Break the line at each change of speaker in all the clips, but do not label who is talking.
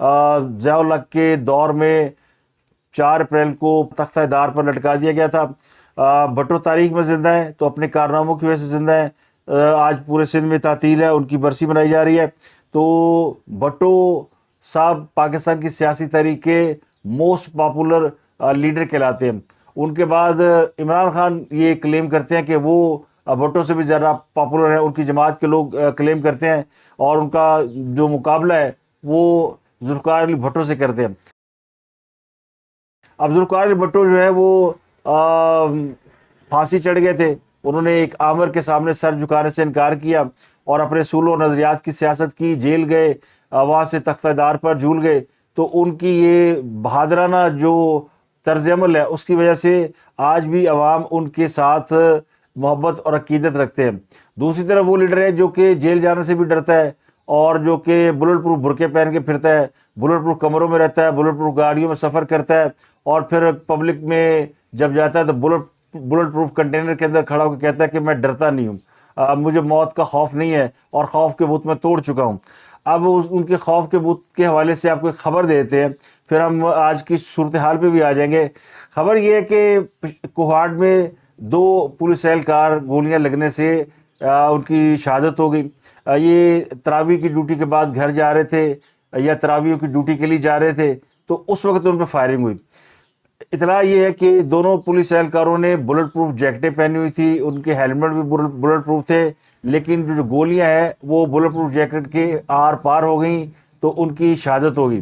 ضیاء الحق کے دور میں 4 اپریل کو تختہ دار پر لٹکا دیا گیا تھا۔ بھٹو تاریخ میں زندہ ہے تو اپنے کارناموں کی وجہ سے زندہ ہے۔ آج پورے سندھ میں تعطیل ہے، ان کی برسی منائی جا رہی ہے۔ تو بھٹو صاحب پاکستان کی سیاسی تاریخ کے موسٹ پاپولر لیڈر کہلاتے ہیں۔ ان کے بعد عمران خان یہ کلیم کرتے ہیں کہ وہ بھٹو سے بھی زیادہ پاپولر ہیں، ان کی جماعت کے لوگ کلیم کرتے ہیں، اور ان کا جو مقابلہ ہے وہ ذوالفقار علی بھٹو سے کرتے ہیں۔ اب ذوالفقار علی بھٹو جو ہے وہ پھانسی چڑھ گئے تھے، انہوں نے ایک آمر کے سامنے سر جھکانے سے انکار کیا اور اپنے اصول و نظریات کی سیاست کی، جیل گئے، وہاں سے تختہ دار پر جھول گئے۔ تو ان کی یہ بہادرانہ جو طرز عمل ہے اس کی وجہ سے آج بھی عوام ان کے ساتھ محبت اور عقیدت رکھتے ہیں۔ دوسری طرف وہ لیڈر ہے جو کہ جیل جانے سے بھی ڈرتا ہے، اور جو کہ بلٹ پروف برقعے پہن کے پھرتا ہے، بلٹ پروف کمروں میں رہتا ہے، بلٹ پروف گاڑیوں میں سفر کرتا ہے، اور پھر پبلک میں جب جاتا ہے تو بلٹ پروف کنٹینر کے اندر کھڑا ہو کے کہتا ہے کہ میں ڈرتا نہیں ہوں، مجھے موت کا خوف نہیں ہے، اور خوف کے بت میں توڑ چکا ہوں۔ اب ان کے خوف کے بت کے حوالے سے آپ کو ایک خبر دیتے ہیں، پھر ہم آج کی صورتحال پہ بھی آ جائیں گے۔ خبر یہ ہے کہ کوہاڑ میں 2 پولیس اہلکار گولیاں لگنے سے ان کی شہادت ہو گئی۔ یہ تراویح کی ڈیوٹی کے بعد گھر جا رہے تھے یا تراویح کی ڈیوٹی کے لیے جا رہے تھے، تو اس وقت ان پہ فائرنگ ہوئی۔ اطلاع یہ ہے کہ دونوں پولیس اہلکاروں نے بلٹ پروف جیکٹیں پہنی ہوئی تھی، ان کے ہیلمٹ بھی بلٹ پروف تھے، لیکن جو گولیاں ہیں وہ بلٹ پروف جیکٹ کے آر پار ہو گئیں تو ان کی شہادت ہوگی۔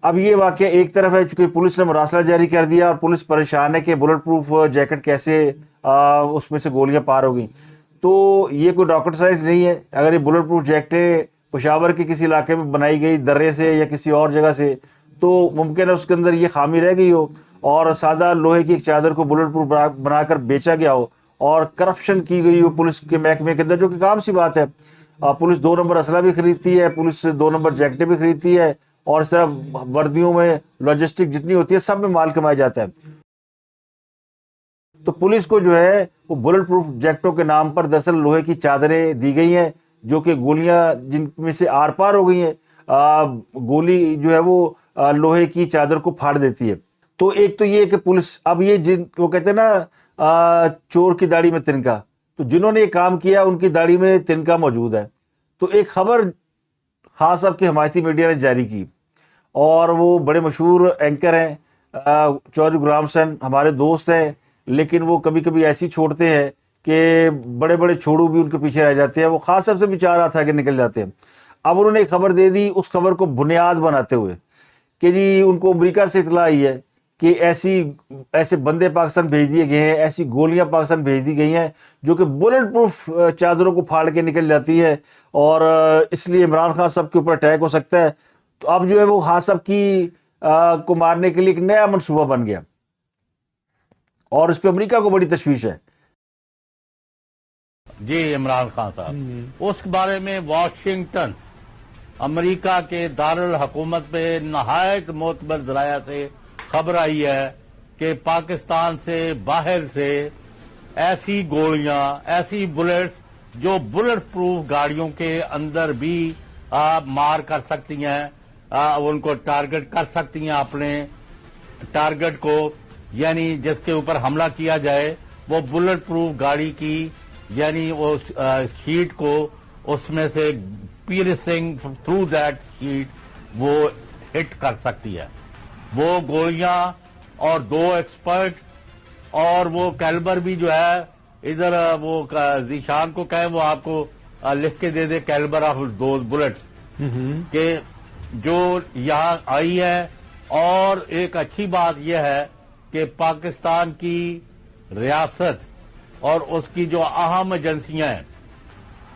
اب یہ واقعہ ایک طرف ہے، چونکہ پولیس نے مراسلہ جاری کر دیا اور پولیس پریشان ہے کہ بلٹ پروف جیکٹ کیسے اس میں سے گولیاں پار ہو گئیں۔ تو یہ کوئی راکٹ سائنس نہیں ہے، اگر یہ بلٹ پروف جیکٹیں پشاور کے کسی علاقے میں بنائی گئی درے سے یا کسی اور جگہ سے، تو ممکن ہے اس کے اندر یہ خامی رہ گئی ہو اور سادہ لوہے کی ایک چادر کو بلٹ پروف بنا کر بیچا گیا ہو اور کرپشن کی گئی ہو پولیس کے محکمے کے اندر، جو کہ عام سی بات ہے۔ پولیس 2 نمبر اسلحہ بھی خریدتی ہے، پولیس 2 نمبر جیکٹیں بھی خریدتی ہے، اور اس طرح وردیوں میں لاجسٹک جتنی ہوتی ہے سب میں مال کمایا جاتا ہے۔ تو پولیس کو جو ہے وہ بلٹ پروف جیکٹوں کے نام پر دراصل لوہے کی چادریں دی گئی ہیں، جو کہ گولیاں جن میں سے آر پار ہو گئی ہیں، گولی جو ہے وہ لوہے کی چادر کو پھاڑ دیتی ہے۔ تو ایک تو یہ کہ پولیس اب یہ جن وہ کہتے ہیں نا چور کی داڑھی میں تنکا، تو جنہوں نے یہ کام کیا ان کی داڑھی میں تنکا موجود ہے۔ تو ایک خبر خاص صاحب کی حمایتی میڈیا نے جاری کی، اور وہ بڑے مشہور اینکر ہیں، چودھری غلام حسین ہمارے دوست ہیں، لیکن وہ کبھی کبھی ایسی چھوڑتے ہیں کہ بڑے بڑے چھوڑو بھی ان کے پیچھے رہ جاتے ہیں، وہ خاص صاحب سے بھی 4 ہاتھ آگے نکل جاتے ہیں۔ اب انہوں نے ایک خبر دے دی اس خبر کو بنیاد بناتے ہوئے کہ جی ان کو امریکہ سے اطلاع آئی ہے کہ ایسے بندے پاکستان بھیج دیے گئے ہیں، ایسی گولیاں پاکستان بھیج دی گئی ہیں جو کہ بلٹ پروف چادروں کو پھاڑ کے نکل جاتی ہے، اور اس لیے عمران خان صاحب کے اوپر اٹیک ہو سکتا ہے۔ تو اب جو ہے وہ خان صاحب کی کو مارنے کے لیے ایک نیا منصوبہ بن گیا، اور اس پہ امریکہ کو بڑی تشویش ہے۔
جی عمران خان صاحب، اس بارے میں واشنگٹن امریکہ کے دارالحکومت پہ نہایت معتبر ذرائع سے خبر آئی ہے کہ پاکستان سے باہر سے ایسی گولیاں، ایسی بلٹس جو بلٹ پروف گاڑیوں کے اندر بھی مار کر سکتی ہیں، ان کو ٹارگٹ کر سکتی ہیں، اپنے ٹارگٹ کو، یعنی جس کے اوپر حملہ کیا جائے وہ بلٹ پروف گاڑی کی یعنی وہ شیٹ کو اس میں سے پیرسنگ تھرو دیٹ شیٹ وہ ہٹ کر سکتی ہے۔ وہ گولیاں اور 2 ایکسپرٹ اور وہ کیلبر بھی جو ہے، ادھر وہ ذیشان کو کہے وہ آپ کو لکھ کے دے دے کیلبر آف دوز بلٹس کہ جو یہاں آئی ہے۔ اور ایک اچھی بات یہ ہے کہ پاکستان کی ریاست اور اس کی جو اہم ایجنسیاں ہیں،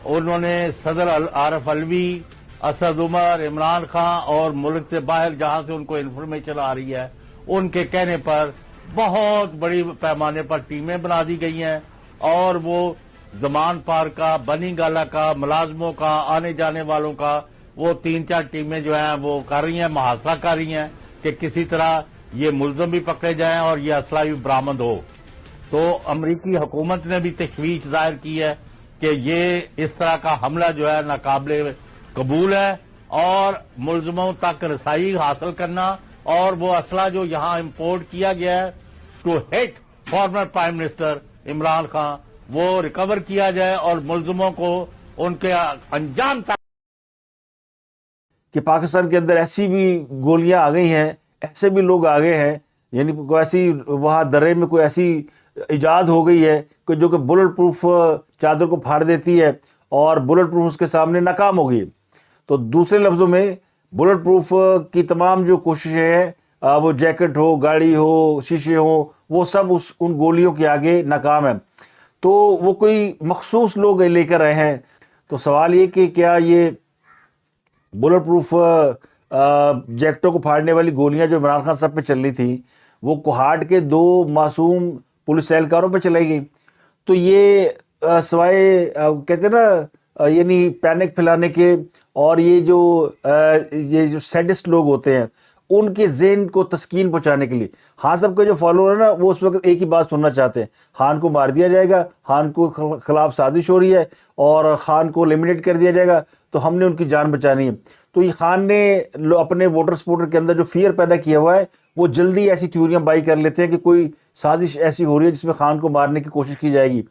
انہوں نے صدر عارف علوی، اسد عمر، عمران خان اور ملک سے باہر جہاں سے ان کو انفارمیشن آ رہی ہے، ان کے کہنے پر بہت بڑی پیمانے پر ٹیمیں بنا دی گئی ہیں، اور وہ زمان پار کا، بنی گالا کا، ملازموں کا، آنے جانے والوں کا، وہ 3-4 ٹیمیں جو ہیں وہ کر رہی ہیں، محاصرہ کر رہی ہیں کہ کسی طرح یہ ملزم بھی پکڑے جائیں اور یہ اسلحہ بھی برآمد ہو۔ تو امریکی حکومت نے بھی تشویش ظاہر کی ہے کہ یہ اس طرح کا حملہ جو ہے ناقابل قبول ہے، اور ملزموں تک رسائی حاصل کرنا اور وہ اسلحہ جو یہاں امپورٹ کیا گیا ہے to hit former prime minister Imran Khan وہ ریکور کیا جائے اور ملزموں کو ان کے انجام تک
کہ پاکستان کے اندر ایسی بھی گولیاں آ گئی ہیں, ایسے بھی لوگ آ گئے ہیں, یعنی کوئی ایسی وہاں درے میں کوئی ایسی ایجاد ہو گئی ہے کہ جو کہ بلٹ پروف چادر کو پھاڑ دیتی ہے اور بلٹ پروف اس کے سامنے ناکام ہو گئی ہے. تو دوسرے لفظوں میں بلٹ پروف کی تمام جو کوششیں ہیں, وہ جیکٹ ہو, گاڑی ہو, شیشے ہو, وہ سب ان گولیوں کے آگے ناکام ہیں. تو وہ کوئی مخصوص لوگ لے کر آئے ہیں. تو سوال یہ کہ کیا یہ بلٹ پروف جیکٹوں کو پھاڑنے والی گولیاں جو عمران خان صاحب پہ چل رہی تھی وہ کوہاٹ کے 2 معصوم پولیس اہلکاروں پہ چلائی گئی؟ تو یہ سوائے کہتے ہیں نا یعنی پینک پھیلانے کے, اور یہ جو سیڈسٹ لوگ ہوتے ہیں ان کے ذہن کو تسکین پہنچانے کے لیے, خان صاحب کے جو فالوور ہیں نا وہ اس وقت ایک ہی بات سننا چاہتے ہیں, خان کو مار دیا جائے گا, خان کو خلاف سازش ہو رہی ہے اور خان کو لیمنیٹ کر دیا جائے گا, تو ہم نے ان کی جان بچانی ہے. تو یہ خان نے اپنے ووٹر سپورٹر کے اندر جو فیئر پیدا کیا ہوا ہے وہ جلدی ایسی تھیوریاں بائی کر لیتے ہیں کہ کوئی سازش ایسی ہو رہی ہے جس میں خان کو مارنے کی کوشش کی جائے گی.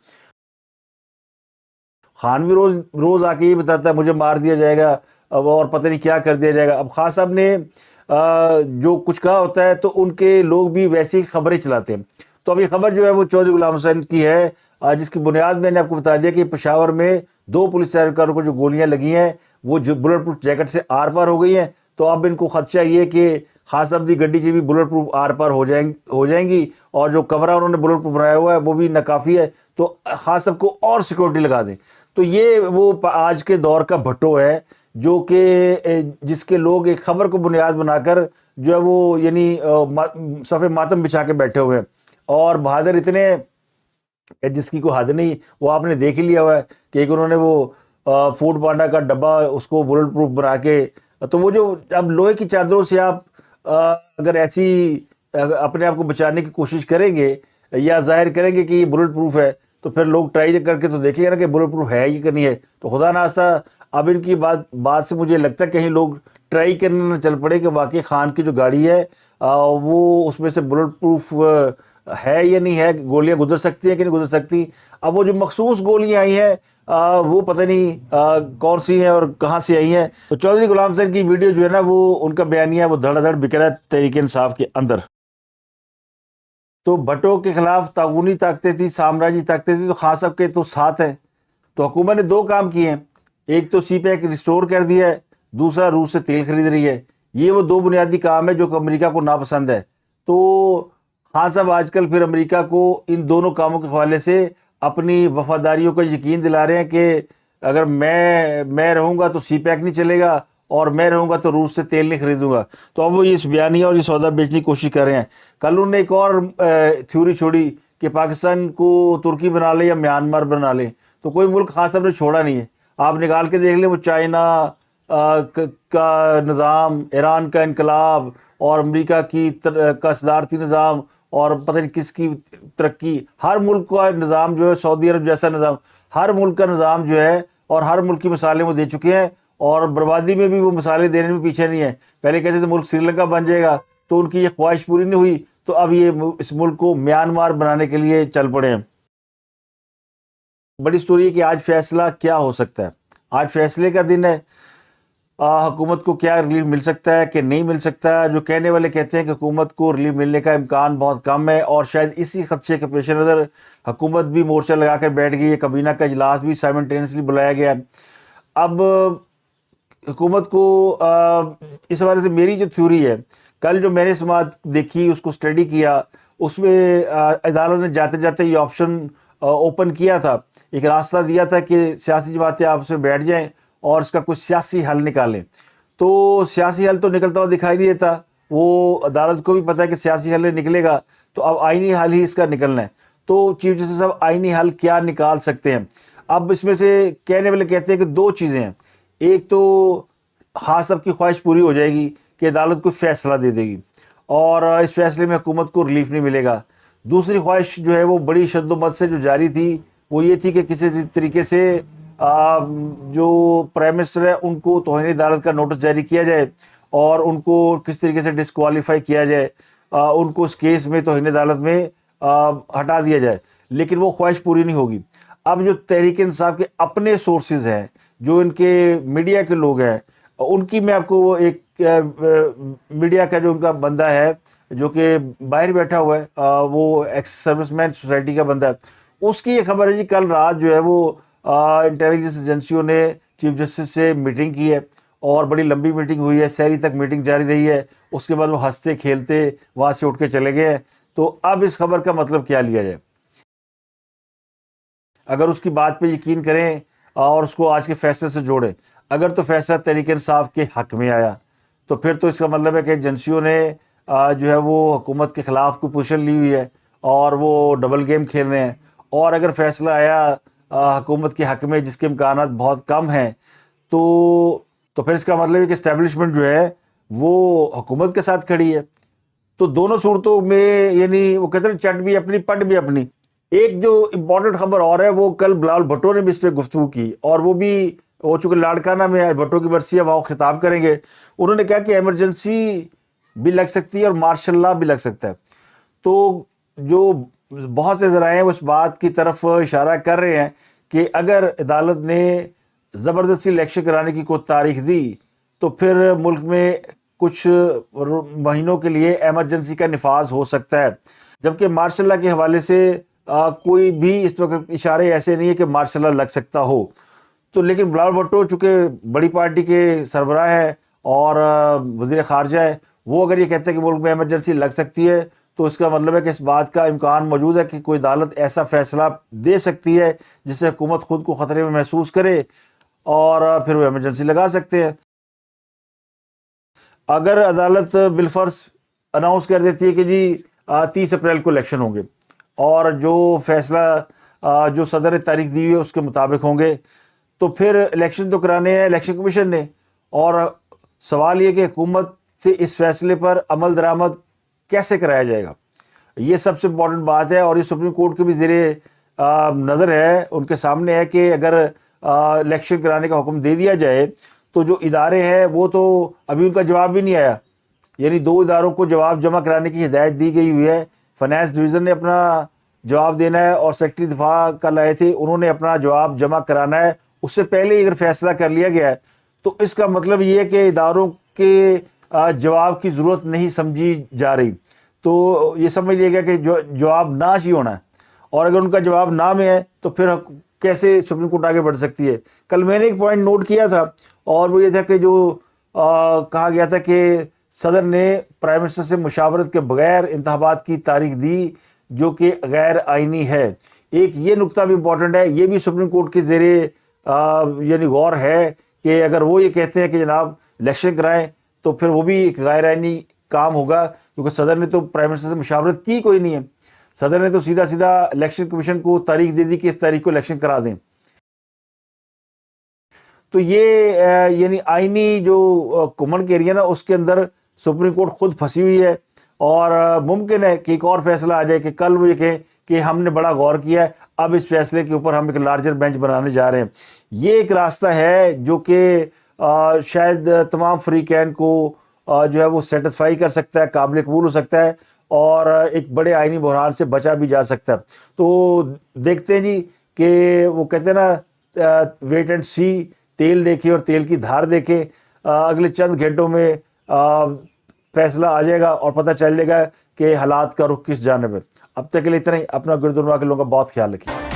خان بھی روز آ کے یہ بتاتا ہے مجھے مار دیا جائے گا اور پتہ نہیں کیا کر دیا جائے گا. اب خان صاحب نے جو کچھ کہا ہوتا ہے تو ان کے لوگ بھی ویسی خبریں چلاتے ہیں. تو اب یہ خبر جو ہے وہ چودھری غلام حسین کی ہے, جس کی بنیاد میں نے آپ کو بتا دیا کہ پشاور میں 2 پولیس اہلکاروں کو جو گولیاں لگی ہیں وہ جو بلٹ پروف جیکٹ سے آر پار ہو گئی ہیں. تو اب ان کو خدشہ یہ کہ خان صاحب کی گڈی سے بھی بلٹ پروف آر پار ہو جائیں گی, اور جو کمرہ انہوں نے بلٹ پروف بنایا ہوا ہے وہ بھی ناکافی ہے, تو خان صاحب کو اور سیکورٹی لگا دیں. تو یہ وہ آج کے دور کا بھٹو ہے جو کہ جس کے لوگ ایک خبر کو بنیاد بنا کر جو ہے وہ یعنی صفِ ماتم بچھا کے بیٹھے ہوئے ہیں. اور بہادر اتنے جس کی کوئی حد نہیں, وہ آپ نے دیکھ ہی لیا ہوا ہے کہ ایک انہوں نے وہ فوڈ پانڈا کا ڈبہ اس کو بلٹ پروف بنا کے, تو وہ جو اب لوہے کی چادروں سے آپ اگر ایسی اپنے آپ کو بچانے کی کوشش کریں گے یا ظاہر کریں گے کہ یہ بلٹ پروف ہے, تو پھر لوگ ٹرائی کر کے تو دیکھیں گے نا کہ بلٹ پروف ہے یہ کہ نہیں ہے. تو خدا ناخواستہ اب ان کی بات سے مجھے لگتا ہے کہیں لوگ ٹرائی کرنے نہ چل پڑے کہ واقعی خان کی جو گاڑی ہے وہ اس میں سے بلٹ پروف ہے یا نہیں ہے, گولیاں گزر سکتی ہیں کہ نہیں گزر سکتی. اب وہ جو مخصوص گولیاں آئی ہیں وہ پتہ نہیں کون سی ہیں اور کہاں سے آئی ہیں. تو چودھری غلام حسین کی ویڈیو جو ہے نا وہ ان کا بیانیہ ہے وہ دھڑ دھڑ بک رہا ہے تحریک انصاف کے اندر. تو بھٹو کے خلاف تعاونی طاقتیں تھیں, سامراجی طاقتیں تھیں, تو خان صاحب کے تو ساتھ ہیں. تو حکومت نے 2 کام کیے ہیں, ایک تو سی پیک ریسٹور کر دیا ہے, دوسرا روس سے تیل خرید رہی ہے. یہ وہ 2 بنیادی کام ہے جو کہ امریکہ کو ناپسند ہے. تو خان صاحب آج کل پھر امریکہ کو ان دونوں کاموں کے حوالے سے اپنی وفاداریوں کا یقین دلا رہے ہیں کہ اگر میں رہوں گا تو سی پیک نہیں چلے گا, اور میں رہوں گا تو روس سے تیل نہیں خریدوں گا. تو اب وہ اس بیانیہ اور یہ سودا بیچنے کی کوشش کر رہے ہیں. کل انہوں نے ایک اور تھیوری چھوڑی کہ پاکستان کو ترکی بنا لے یا میانمار بنا لے, تو کوئی ملک خان صاحب نے چھوڑا نہیں ہے. آپ نکال کے دیکھ لیں, وہ چائنا کا نظام, ایران کا انقلاب, اور امریکہ کا صدارتی نظام, اور پتہ نہیں کس کی ترقی, ہر ملک کا نظام جو ہے, سعودی عرب جیسا نظام, ہر ملک کا نظام جو ہے اور ہر ملک کی مثالیں وہ دے چکے ہیں, اور بربادی میں بھی وہ مثالیں دینے میں پیچھے نہیں ہیں. پہلے کہتے تھے ملک سری لنکا بن جائے گا, تو ان کی یہ خواہش پوری نہیں ہوئی, تو اب یہ اس ملک کو میانمار بنانے کے لیے چل پڑے ہیں. بڑی سٹوری ہے کہ آج فیصلہ کیا ہو سکتا ہے. آج فیصلے کا دن ہے. حکومت کو کیا ریلیف مل سکتا ہے کہ نہیں مل سکتا. جو کہنے والے کہتے ہیں کہ حکومت کو ریلیف ملنے کا امکان بہت کم ہے, اور شاید اسی خدشے کے پیش نظر حکومت بھی مورچہ لگا کر بیٹھ گئی ہے. کابینہ کا اجلاس بھی سائملٹینیسلی بلایا گیا ہے. اب حکومت کو اس حوالے سے میری جو تھیوری ہے, کل جو میں نے سماعت دیکھی, اس کو اسٹڈی کیا, اس میں عدالت نے جاتے جاتے یہ آپشن اوپن کیا تھا, ایک راستہ دیا تھا کہ سیاسی جماعتیں آپس میں بیٹھ جائیں اور اس کا کوئی سیاسی حل نکالیں. تو سیاسی حل تو نکلتا ہوا دکھائی نہیں دیتا. وہ عدالت کو بھی پتہ ہے کہ سیاسی حل نکلے گا, تو اب آئینی حل ہی اس کا نکلنا ہے. تو چیف جسٹس صاحب آئینی حل کیا نکال سکتے ہیں؟ اب اس میں سے کہنے والے کہتے ہیں کہ 2 چیزیں ہیں. ایک تو خان صاحب کی خواہش پوری ہو جائے گی کہ عدالت کو فیصلہ دے دے گی, اور اس فیصلے میں حکومت کو ریلیف نہیں ملے گا. دوسری خواہش جو ہے وہ بڑی شد و مد سے جو جاری تھی وہ یہ تھی کہ کسی طریقے سے جو پرائم منسٹر ہے ان کو توہین عدالت کا نوٹس جاری کیا جائے اور ان کو کس طریقے سے ڈسکوالیفائی کیا جائے، ان کو اس کیس میں توہین عدالت میں ہٹا دیا جائے، لیکن وہ خواہش پوری نہیں ہوگی۔ اب جو تحریک انصاف کے اپنے سورسز ہیں، جو ان کے میڈیا کے لوگ ہیں، ان کی میں آپ کو ایک میڈیا کا جو ان کا بندہ ہے جو کہ باہر بیٹھا ہوا ہے، وہ ایکس سروس مین سوسائٹی کا بندہ ہے، اس کی یہ خبر ہے جی کل رات جو ہے وہ انٹیلیجنس ایجنسیوں نے چیف جسٹس سے میٹنگ کی ہے اور بڑی لمبی میٹنگ ہوئی ہے، سحری تک میٹنگ جاری رہی ہے، اس کے بعد وہ ہنستے کھیلتے وہاں سے اٹھ کے چلے گئے ہیں۔ تو اب اس خبر کا مطلب کیا لیا جائے؟ اگر اس کی بات پہ یقین کریں اور اس کو آج کے فیصلے سے جوڑیں، اگر تو فیصلہ تحریک انصاف کے حق میں آیا تو پھر تو اس کا مطلب ہے کہ ایجنسیوں نے جو ہے وہ حکومت کے خلاف کوئی پوزیشن لی ہوئی ہے اور وہ ڈبل گیم کھیل رہے ہیں، اور اگر فیصلہ آیا حکومت کے حق میں جس کے امکانات بہت کم ہیں تو پھر اس کا مطلب ہے کہ اسٹیبلشمنٹ جو ہے وہ حکومت کے ساتھ کھڑی ہے۔ تو دونوں صورتوں میں یعنی وہ کہتے ہیں چٹ بھی اپنی پٹ بھی اپنی۔ ایک جو امپورٹنٹ خبر اور ہے، وہ کل بلاول بھٹو نے بھی اس پہ گفتگو کی، اور وہ بھی وہ چونکہ لاڑکانہ میں بھٹو کی برسی ہے وہاں خطاب کریں گے، انہوں نے کہا کہ ایمرجنسی بھی لگ سکتی ہے اور مارشل لا بھی لگ سکتا ہے۔ تو جو بہت سے ذرائع ہیں وہ اس بات کی طرف اشارہ کر رہے ہیں کہ اگر عدالت نے زبردستی الیکشن کرانے کی کوئی تاریخ دی تو پھر ملک میں کچھ مہینوں کے لیے ایمرجنسی کا نفاذ ہو سکتا ہے، جبکہ مارشل لا کے حوالے سے کوئی بھی اس وقت اشارے ایسے نہیں ہے کہ مارشل لا لگ سکتا ہو۔ تو لیکن بلاول بھٹو چونکہ بڑی پارٹی کے سربراہ ہے اور وزیر خارجہ ہے، وہ اگر یہ کہتے ہیں کہ ملک میں ایمرجنسی لگ سکتی ہے تو اس کا مطلب ہے کہ اس بات کا امکان موجود ہے کہ کوئی عدالت ایسا فیصلہ دے سکتی ہے جس سے حکومت خود کو خطرے میں محسوس کرے اور پھر وہ ایمرجنسی لگا سکتے ہیں۔ اگر عدالت بالفرض اناؤنس کر دیتی ہے کہ جی 30 اپریل کو الیکشن ہوں گے اور جو فیصلہ جو صدر نے تاریخ دی ہوئی ہے اس کے مطابق ہوں گے، تو پھر الیکشن تو کرانے ہیں الیکشن کمیشن نے، اور سوال یہ کہ حکومت سے اس فیصلے پر عمل درآمد کیسے کرایا جائے گا، یہ سب سے امپورٹنٹ بات ہے۔ اور یہ سپریم کورٹ کے بھی زیر نظر ہے، ان کے سامنے ہے کہ اگر الیکشن کرانے کا حکم دے دیا جائے تو جو ادارے ہیں وہ تو ابھی ان کا جواب بھی نہیں آیا، یعنی 2 اداروں کو جواب جمع کرانے کی ہدایت دی گئی ہوئی ہے۔ فائنانس ڈویژن نے اپنا جواب دینا ہے اور سیکرٹری دفاع کل آئے تھے، انہوں نے اپنا جواب جمع کرانا ہے۔ اس سے پہلے اگر فیصلہ کر لیا گیا ہے تو اس کا مطلب یہ ہے کہ اداروں کے جواب کی ضرورت نہیں سمجھی جا رہی، تو یہ سمجھ لیا گیا کہ جواب ناش ہی ہونا ہے، اور اگر ان کا جواب نہ میں ہے تو پھر کیسے سپریم کورٹ آگے بڑھ سکتی ہے۔ کل میں نے ایک پوائنٹ نوٹ کیا تھا اور وہ یہ تھا کہ جو کہا گیا تھا کہ صدر نے پرائم منسٹر سے مشاورت کے بغیر انتخابات کی تاریخ دی جو کہ غیر آئینی ہے۔ ایک یہ نقطہ بھی امپورٹنٹ ہے، یہ بھی سپریم کورٹ کے زیر یعنی غور ہے کہ اگر وہ یہ کہتے ہیں کہ جناب الیکشن کرائیں تو پھر وہ بھی ایک غیر آئینی کام ہوگا، کیونکہ صدر نے تو پرائم منسٹر سے مشاورت کی کوئی نہیں ہے، صدر نے تو سیدھا سیدھا الیکشن کمیشن کو تاریخ دے دی کہ اس تاریخ کو الیکشن کرا دیں۔ تو یہ یعنی آئینی جو کمن کے ایریا نا اس کے اندر سپریم کورٹ خود پھنسی ہوئی ہے، اور ممکن ہے کہ ایک اور فیصلہ آ جائے کہ کل وہ یہ کہیں کہ ہم نے بڑا غور کیا ہے، اب اس فیصلے کے اوپر ہم ایک لارجر بینچ بنانے جا رہے ہیں۔ یہ ایک راستہ ہے جو کہ شاید تمام فریقین کو جو ہے وہ سیٹسفائی کر سکتا ہے، قابل قبول ہو سکتا ہے، اور ایک بڑے آئینی بحران سے بچا بھی جا سکتا ہے۔ تو دیکھتے ہیں جی کہ وہ کہتے ہیں نا ویٹ اینڈ سی، تیل دیکھے اور تیل کی دھار دیکھے، اگلے چند گھنٹوں میں فیصلہ آ جائے گا اور پتہ چل جائے گا کہ حالات کا رخ کس جانب ہے۔ اب تک کے لیے اتنا ہی، اپنا گردنوا کے لوگوں کا بہت خیال رکھیے۔